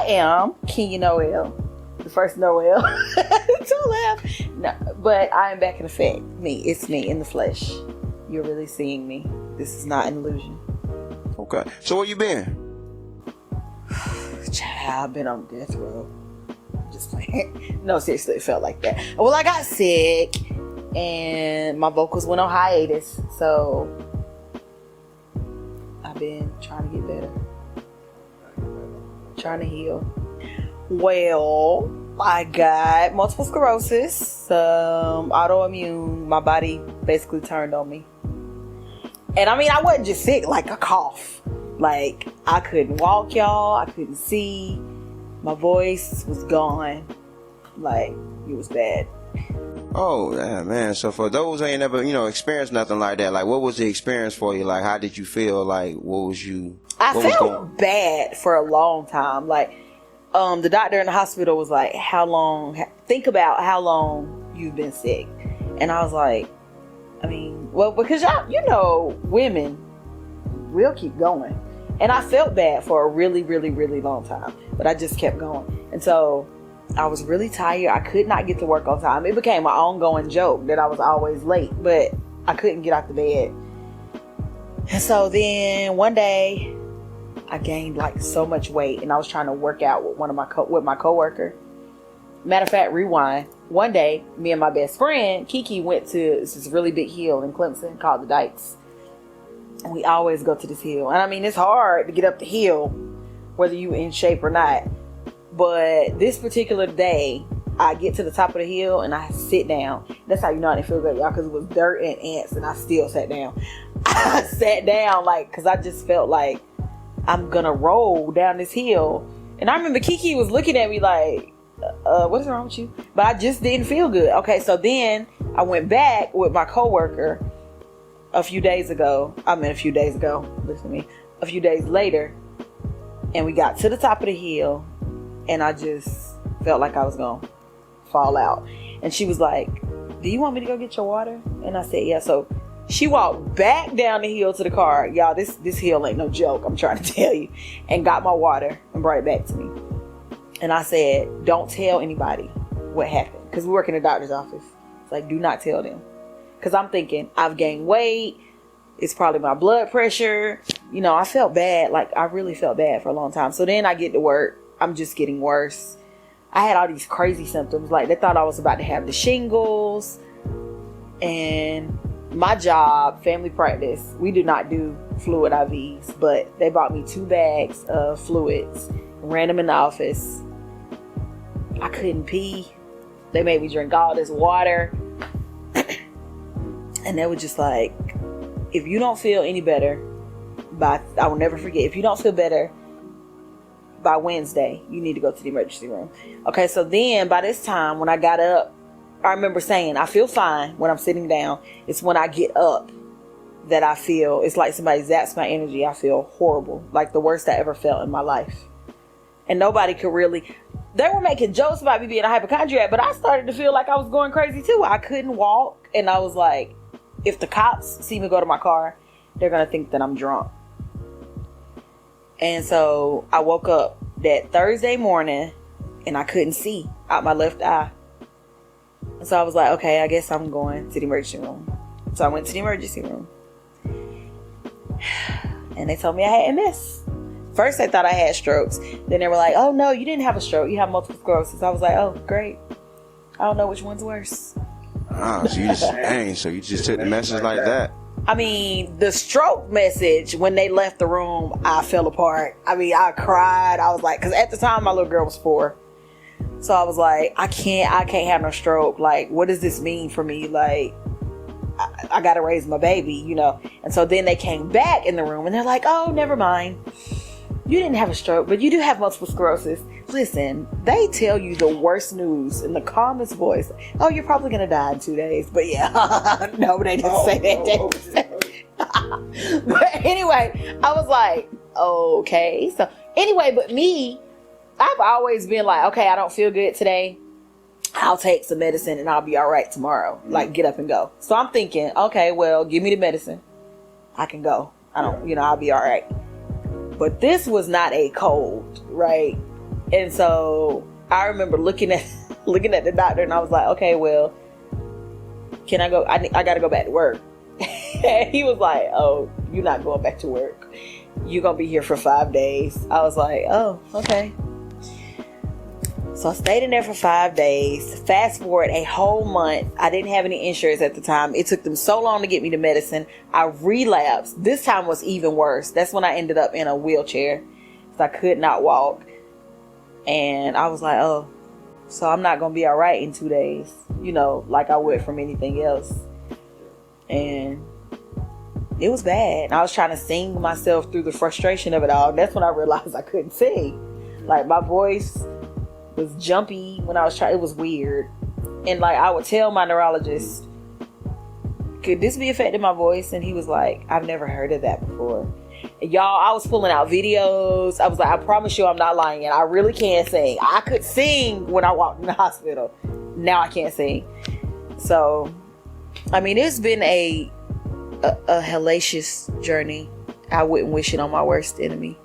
am Kenya Noel, the first Noel to laugh. No, but I am back in effect. It's me in the flesh. You're really seeing me. This is not an illusion. Okay. So where you been? Child, I've been on death row. Just playing. No, seriously, it felt like that. Well, I got sick and my vocals went on hiatus, so I've been trying to get better. Trying to heal. Well, I got multiple sclerosis, autoimmune. My body basically turned on me. And I mean, I wasn't just sick, like a cough. Like, I couldn't walk, y'all. I couldn't see. My voice was gone. Like, it was bad. Oh, yeah, man. So for those who ain't never, experienced nothing like that, like, what was the experience for you? Like, how did you feel? Like, I felt bad for a long time. Like, the doctor in the hospital was like, think about how long you've been sick. And I was like, I mean, well, because y'all, women will keep going. And I felt bad for a really, really, really long time, but I just kept going. And so I was really tired. I could not get to work on time. It became an ongoing joke that I was always late, but I couldn't get out the bed. And so then one day I gained like so much weight, and I was trying to work out with with my coworker. Matter of fact, rewind. One day, me and my best friend Kiki went to this really big hill in Clemson called the Dykes. And we always go to this hill. And I mean, it's hard to get up the hill, whether you in shape or not. But this particular day, I get to the top of the hill and I sit down. That's how you know I didn't feel good, y'all, because it was dirt and ants, and I still sat down. I sat down, like, because I just felt like I'm gonna roll down this hill. And I remember Kiki was looking at me like, what is wrong with you? But I just didn't feel good. Okay, so then I went back with my coworker a few days listen to me, a few days later, and we got to the top of the hill, and I just felt like I was gonna fall out. And she was like, do you want me to go get your water? And I said, yeah. So she walked back down the hill to the car. Y'all, this hill ain't no joke, I'm trying to tell you. And got my water and brought it back to me. And I said, don't tell anybody what happened. Because we work in the doctor's office. It's like, do not tell them. Because I'm thinking, I've gained weight. It's probably my blood pressure. I felt bad. Like, I really felt bad for a long time. So then I get to work. I'm just getting worse. I had all these crazy symptoms. Like, they thought I was about to have the shingles. And my job, family practice, we do not do fluid IVs. But they bought me 2 bags of fluids. Ran them in the office. I couldn't pee. They made me drink all this water. And they were just like, if you don't feel any better I will never forget, if you don't feel better by Wednesday, you need to go to the emergency room. Okay, so then by this time, when I got up, I remember saying, I feel fine when I'm sitting down. It's when I get up that I feel, it's like somebody zaps my energy. I feel horrible, like the worst I ever felt in my life. And nobody could really, they were making jokes about me being a hypochondriac, but I started to feel like I was going crazy too. I couldn't walk, and I was like, if the cops see me go to my car, they're going to think that I'm drunk. And so I woke up that Thursday morning and I couldn't see out my left eye. And so I was like, okay, I guess I'm going to the emergency room. So I went to the emergency room. And they told me I had MS. First they thought I had strokes. Then they were like, oh no, you didn't have a stroke. You have multiple sclerosis. I was like, oh, great. I don't know which one's worse. So you just took the message like that. I mean, the stroke message, when they left the room, I fell apart. I mean, I cried. I was like, because at the time my little girl was 4. So I was like, I can't have no stroke. Like, what does this mean for me? Like, I got to raise my baby, And so then they came back in the room and they're like, oh, never mind. You didn't have a stroke, but you do have multiple sclerosis. Listen, they tell you the worst news in the calmest voice. Oh, you're probably going to die in 2 days. But yeah, no, they didn't say that. But anyway, I was like, okay. So anyway, but me, I've always been like, okay, I don't feel good today. I'll take some medicine and I'll be all right tomorrow. Like, get up and go. So I'm thinking, okay, well, give me the medicine. I can go. I'll be all right. But this was not a cold, right? And so I remember looking at the doctor, and I was like, okay, well, can I go? I got to go back to work. And he was like, oh, you're not going back to work. You're going to be here for 5 days. I was like, oh, okay. So I stayed in there for 5 days. Fast forward a whole month. I didn't have any insurance at the time. It took them so long to get me the medicine. I relapsed. This time was even worse. That's when I ended up in a wheelchair. So I could not walk. And I was like, oh, so I'm not going to be all right in 2 days, you know, like I would from anything else. And it was bad. I was trying to sing myself through the frustration of it all. That's when I realized I couldn't sing. Like, my voice was jumpy when I was trying. It was weird. And like, I would tell my neurologist, could this be affecting my voice? And he was like, I've never heard of that before. And y'all, I was pulling out videos. I was like, I promise you I'm not lying, and I really can't sing. I could sing when I walked in the hospital. Now I can't sing. So I mean, it's been a hellacious journey. I wouldn't wish it on my worst enemy.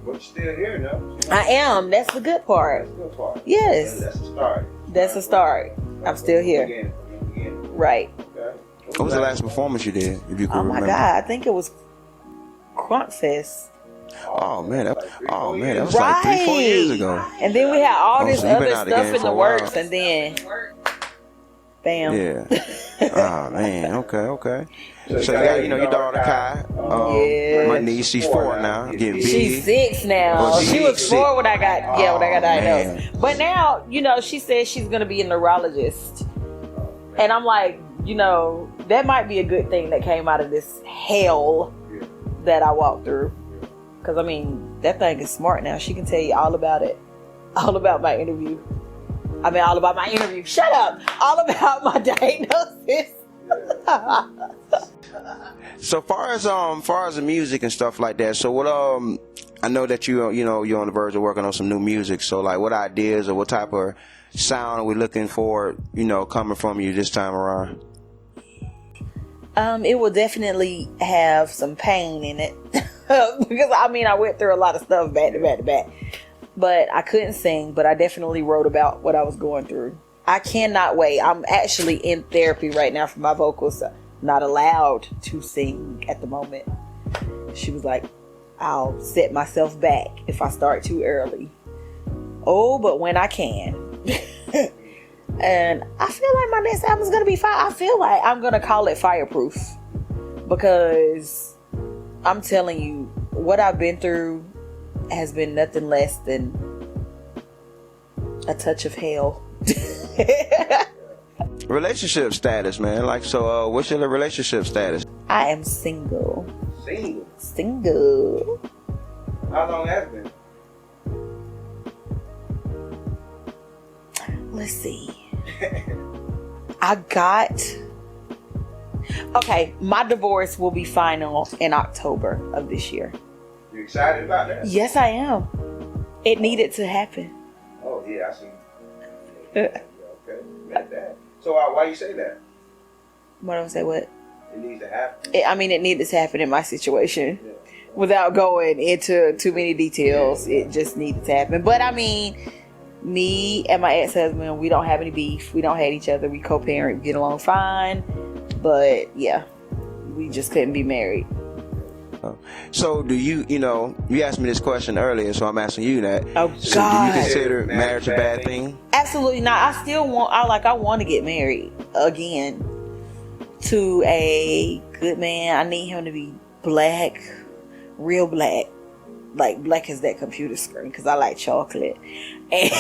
But you're still here, though. I am. That's the good part. That's the good part. Yes. That's a start. That's a start. I'm still here. Right. Okay. What was the last performance you did, if you can remember? Oh my God, I think it was Crunk Fest. Oh man, that was like 3-4 years ago. And then we had all this so you've other been out of the stuff game in for the a while. works, and then bam. Yeah. Oh man. Okay. So you got, your daughter Kai. Yes. My niece, she's 4 now. Getting big. She's 6 now. Oh, She was 4 when I got diagnosed. man. But now, she says she's gonna be a neurologist, and I'm like, that might be a good thing that came out of this hell that I walked through. Because I mean, that thing is smart now. She can tell you all about it, all about my interview. All about my interview. Shut up. All about my diagnosis. So far as the music and stuff like that. So what I know that you're on the verge of working on some new music. So like, what ideas or what type of sound are we looking for? Coming from you this time around. It will definitely have some pain in it. Because I went through a lot of stuff back to back to back. But I couldn't sing, but I definitely wrote about what I was going through. I cannot wait. I'm actually in therapy right now for my vocals. Not allowed to sing at the moment. She was like, I'll set myself back if I start too early. Oh, but when I can. And I feel like my next album is going to be fire. I feel like I'm going to call it Fireproof. Because I'm telling you, what I've been through has been nothing less than a touch of hell. Relationship status, man. Like, so what's your relationship status? I am single. Single? How long has it been? Let's see. Okay, my divorce will be final in October of this year. You excited about that? Yes, I am. It needed to happen. Oh, yeah, I see. Okay, like that. So why you say that? What do I say? What? It needs to happen. It needed to happen in my situation. Yeah. Without going into too many details, it just needed to happen. But me and my ex-husband, we don't have any beef. We don't hate each other. We co-parent, we get along fine. But yeah, we just couldn't be married. So do you asked me this question earlier, so I'm asking you that. Oh, so God. Do you consider marriage a bad thing? Absolutely not. I want to get married again to a good man. I need him to be black, real black. Like black as that computer screen, because I like chocolate. And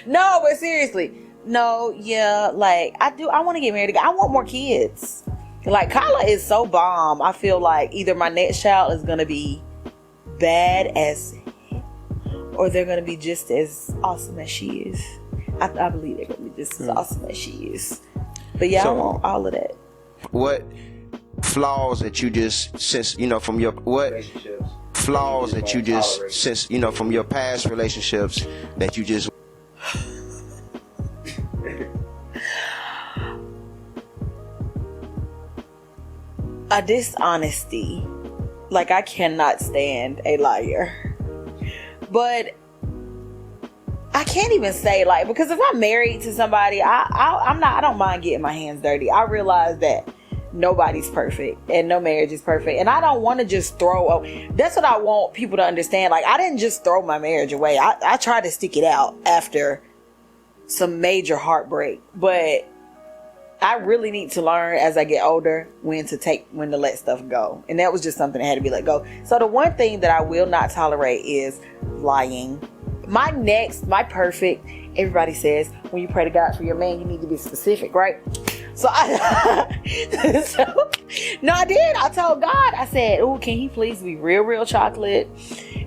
no, but seriously. No, yeah, like I want to get married again. I want more kids. Like, Kyla is so bomb. I feel like either my next child is going to be bad as hell, or they're going to be just as awesome as she is. I believe they're going to be just as awesome as she is. But yeah, I want all of that. What flaws that you just, since, from your, what flaws that you just, since, from your past relationships that you just... A dishonesty. Like, I cannot stand a liar. But I can't even say like, because if I'm married to somebody, I don't mind getting my hands dirty. I realize that nobody's perfect and no marriage is perfect, and I don't want to just that's what I want people to understand. Like, I didn't just throw my marriage away. I tried to stick it out after some major heartbreak, but I really need to learn as I get older when to let stuff go. And that was just something that had to be let go. So the one thing that I will not tolerate is lying. My perfect, everybody says when you pray to God for your man, you need to be specific, right? So I did. I told God, I said, oh, can he please be real chocolate?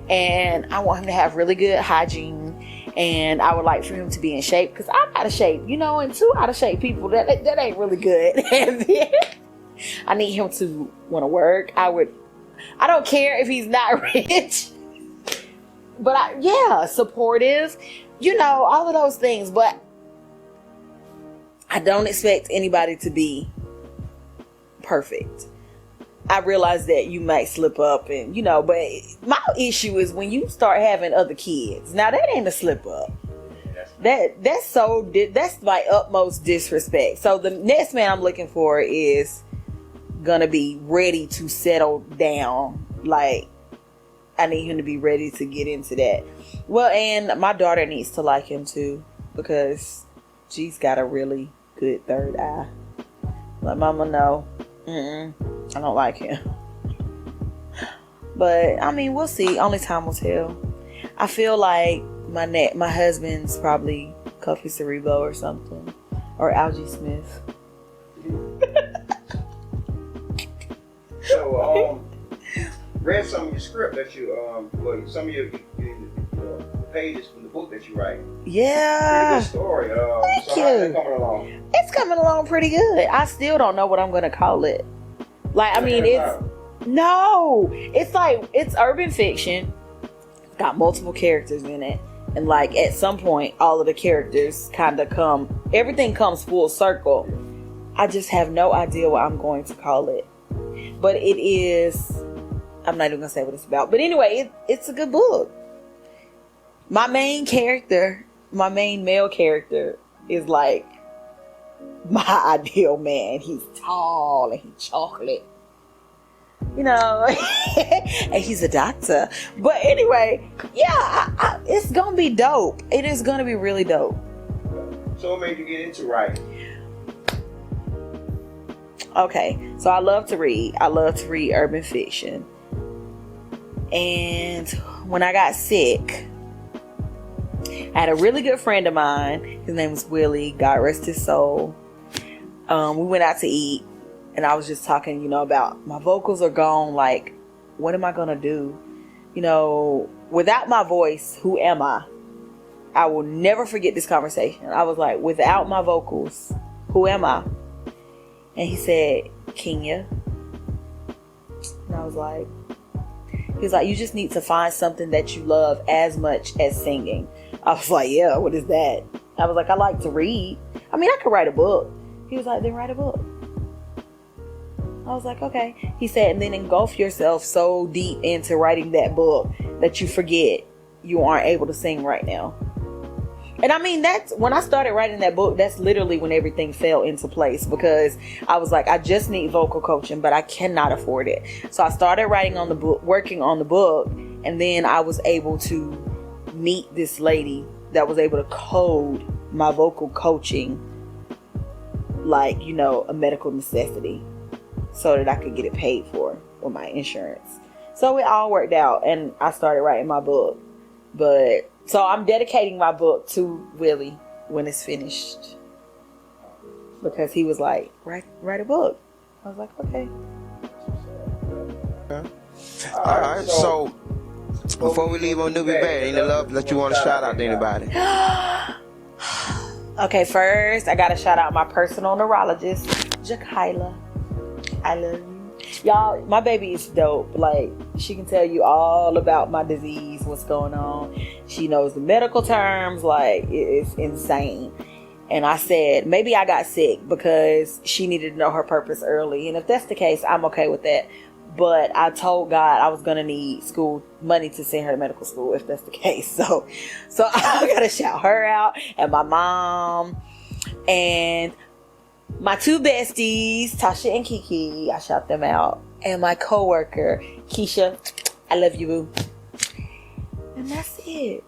And I want him to have really good hygiene. And I would like for him to be in shape, because I'm out of shape, and 2 out of shape people, that ain't really good. And then I need him to want to work. I don't care if he's not rich, but supportive, all of those things. But I don't expect anybody to be perfect. I realize that you might slip up and, but my issue is when you start having other kids. Now that ain't a slip up. That's my utmost disrespect. So the next man I'm looking for is gonna be ready to settle down. Like, I need him to be ready to get into that. Well, and my daughter needs to like him too, because she's got a really good third eye. Like, mama, no. I don't like him. But I mean, we'll see. Only time will tell. I feel like my husband's probably Cuffy Cerebro or something, or Algie Smith. So read some of your script that you some of your pages from the book that you write. Yeah. Pretty good story. Thank you. How's that coming along? It's coming along pretty good. I still don't know what I'm gonna call it. Like, I mean, it's urban fiction. It's got multiple characters in it. And like, at some point, all of the characters kind of everything comes full circle. I just have no idea what I'm going to call it. But it is, I'm not even gonna say what it's about. But anyway, it's a good book. My main male character is like my ideal man. He's tall and he's chocolate, and he's a doctor. But anyway, it's gonna be dope. It is gonna be really dope. So what made you get into writing? Okay, so I love to read urban fiction. And when I got sick, I had a really good friend of mine. His name was Willie. God rest his soul. We went out to eat, and I was just talking, about my vocals are gone. Like, what am I gonna do? Without my voice, who am I? I will never forget this conversation. I was like, without my vocals, who am I? And he said, Kenya. And I was like, he was like, you just need to find something that you love as much as singing. I was like, yeah, what is that? I was like, I like to read. I mean, I could write a book. He was like, then write a book. I was like, okay. He said, and then engulf yourself so deep into writing that book that you forget you aren't able to sing right now. And I mean, that's when I started writing that book, that's literally when everything fell into place, because I was like, I just need vocal coaching, but I cannot afford it. So I started writing on the book, working on the book. And then I was able to meet this lady that was able to code my vocal coaching like, a medical necessity, so that I could get it paid for with my insurance. So it all worked out, and I started writing my book. But so I'm dedicating my book to Willie when it's finished, because he was like, write a book. I was like, okay. All right. So before we leave on Newbie Bad, any love that you want to shout out to anybody? Okay, first I gotta shout out my personal neurologist, Jakila. I love you. Y'all, my baby is dope. Like, she can tell you all about my disease, what's going on. She knows the medical terms. Like, it's insane. And I said, maybe I got sick because she needed to know her purpose early. And if that's the case, I'm okay with that. But I told God I was gonna need school money to send her to medical school if that's the case. So I gotta shout her out, and my mom, and my two besties, Tasha and Kiki. I shout them out, and my coworker Keisha. I love you, boo. And that's it.